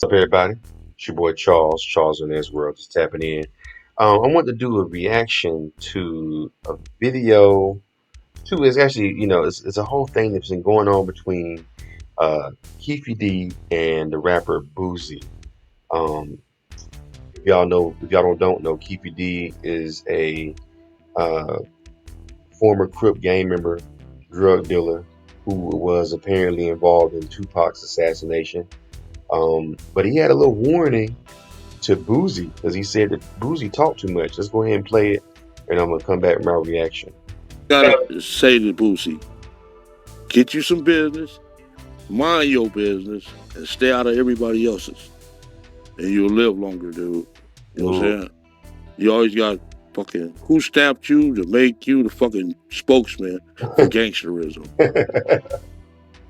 What's up, everybody? It's your boy Charles. Charles in this world, just tapping in. I want to do a reaction to a video. It's actually, it's a whole thing that's been going on between uh, Keefe and the rapper Boosie. Um, if y'all don't know, Keefe is a uh, former Crip gang member, drug dealer, who was apparently involved in Tupac's assassination. But he had a little warning to Boosie because he said that Boosie talked too much. Let's go ahead and play it, and I'm gonna come back with my reaction. Gotta say to Boosie, get you some business, mind your business, and stay out of everybody else's. And you'll live longer, dude. You know what I'm saying? You always got fucking who stamped you to make you the fucking spokesman for gangsterism.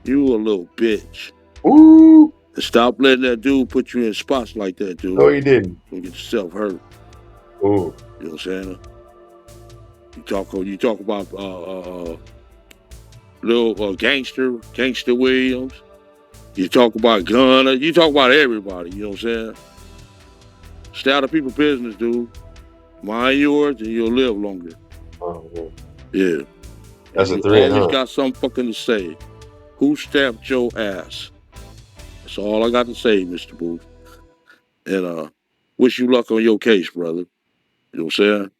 You a little bitch. Ooh. And stop letting that dude put you in spots like that, dude. No, he didn't. You get yourself hurt. Ooh. You know what I'm saying? You talk about little gangster Williams. You talk about Gunner. You talk about everybody. You know what I'm saying? Stay out of people's business, dude. Mind yours, and you'll live longer. Oh, yeah. That's and a threat, always got something fucking to say. Who stamped your ass? That's all I got to say, Mr. Booth. And wish you luck on your case, brother. You know what I'm saying?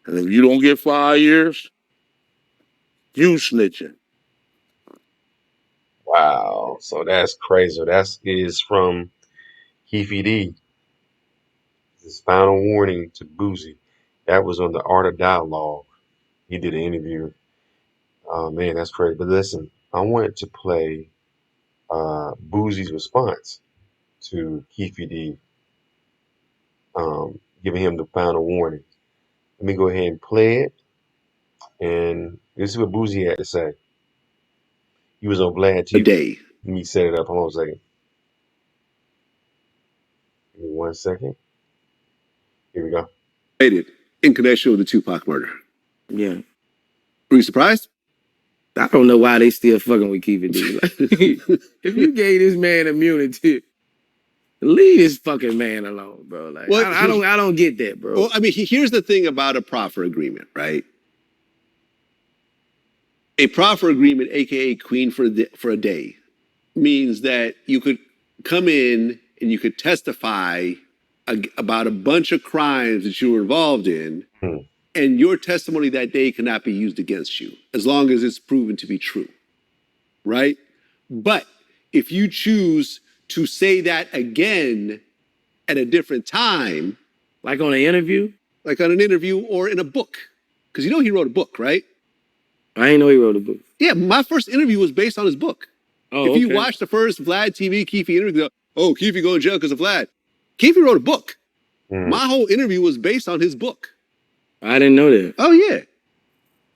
And if you don't get 5 years, you snitching. Wow. So that's crazy. That is from Keefe D. His final warning to Boosie. That was on the Art of Dialogue. He did an interview. Oh man, that's crazy. But listen, I wanted to play Boosie's response to Keefe D, giving him the final warning. Let me go ahead and play it, and this is what Boosie had to say. He was on Vlad TV. Day. Let me set it up. Hold on a second. Give me 1 second. Here we go. In connection with the Tupac murder. Yeah. Were you surprised? I don't know why they still fucking with Keefe D. Like, if you gave this man immunity, leave this fucking man alone, bro. Like, well, I don't get that, bro. Well, I mean, here's the thing about a proffer agreement, right? A proffer agreement, aka Queen for a day, means that you could come in and you could testify about a bunch of crimes that you were involved in, and your testimony that day cannot be used against you as long as it's proven to be true, right? But if you choose to say that again at a different time, like on an interview, or in a book, because you know he wrote a book, right? I didn't know he wrote a book. Yeah, my first interview was based on his book. Oh, if you watch the first Vlad TV Keefe interview, oh, Keefe going to jail because of Vlad. Keefe wrote a book. My whole interview was based on his book. I didn't know that. Oh, yeah.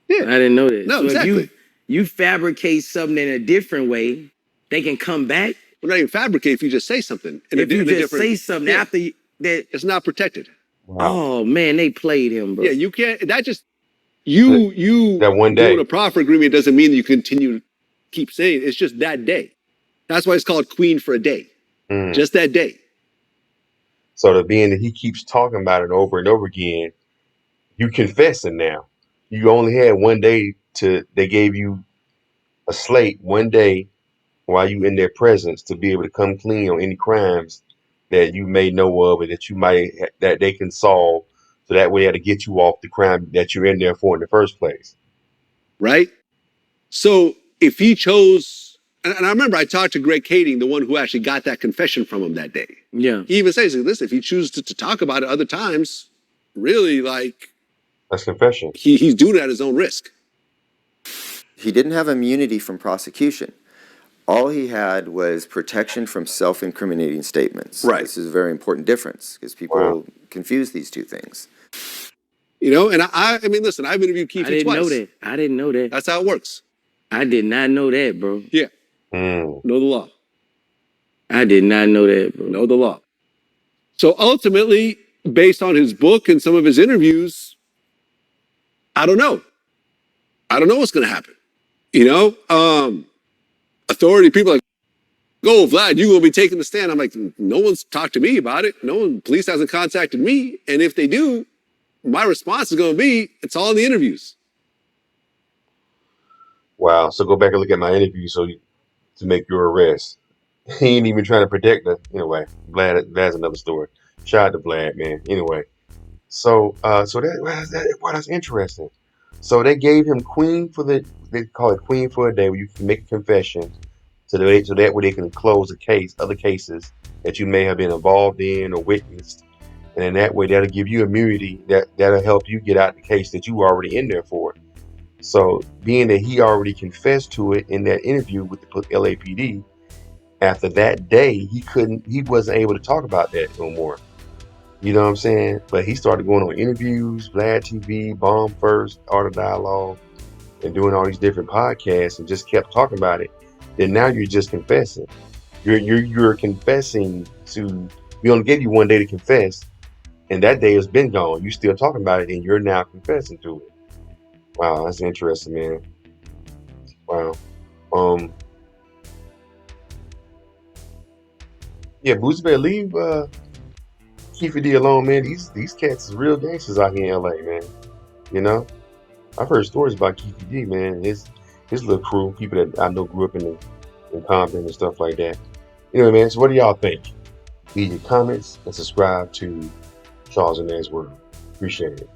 Yeah. I didn't know that. No, so exactly. If you fabricate something in a different way, they can come back. Well, not even fabricate if you just say something. If you just say something after that, it's not protected. Wow. Oh, man, they played him, bro. Yeah, you can't. That just, you that one day doing a proffer agreement doesn't mean that you continue to keep saying it. It's just that day. That's why it's called Queen for a day. Just that day. So the being that he keeps talking about it over and over again, you confessing now. You only had 1 day they gave you a slate 1 day while you in their presence to be able to come clean on any crimes that you may know of or that you that they can solve. So that way they had to get you off the crime that you're in there for in the first place. Right? So if he chose, and I remember I talked to Greg Kading, the one who actually got that confession from him that day. Yeah. He even says, listen, if he chooses to talk about it other times, really, like, that's confession. He's doing it at his own risk. He didn't have immunity from prosecution. All he had was protection from self-incriminating statements. Right. This is a very important difference because people confuse these two things. You know, and I mean, listen, I've interviewed Keefe twice. I didn't know that. That's how it works. I did not know that, bro. Yeah. Know the law. I did not know that, bro. Know the law. So ultimately, based on his book and some of his interviews, I don't know. I don't know what's going to happen. You know, authority people like go, Vlad, you gonna be taking the stand. I'm like, no one's talked to me about it. Police hasn't contacted me. And if they do, my response is gonna be, it's all in the interviews. Wow. So go back and look at my interview to make your arrest. He ain't even trying to protect her. Anyway, Vlad's another story. Shout out to Vlad, man. Anyway, so that's interesting. So they gave him they call it Queen for a day, where you can make a confession, so that way they can close other cases that you may have been involved in or witnessed, and in that way that'll give you immunity that'll help you get out the case that you were already in there for. So being that he already confessed to it in that interview with the LAPD, after that day he wasn't able to talk about that no more. You know what I'm saying? But he started going on interviews, Vlad TV, Bomb First, Art of Dialogue, and doing all these different podcasts, and just kept talking about it. Then now you're just confessing. You're confessing to. We only gave you one day to confess, and that day has been gone. You still talking about it, and you're now confessing to it. Wow, that's interesting, man. Wow. Yeah, Boosie better leave Keefe D alone, man. These cats is real gangsters out here in LA, man. You know, I've heard stories about Keefe D, man. His little crew, people that I know grew up in Compton and stuff like that. Anyway, man. So what do y'all think? Leave your comments and subscribe to Charles and Ed's World. Appreciate it.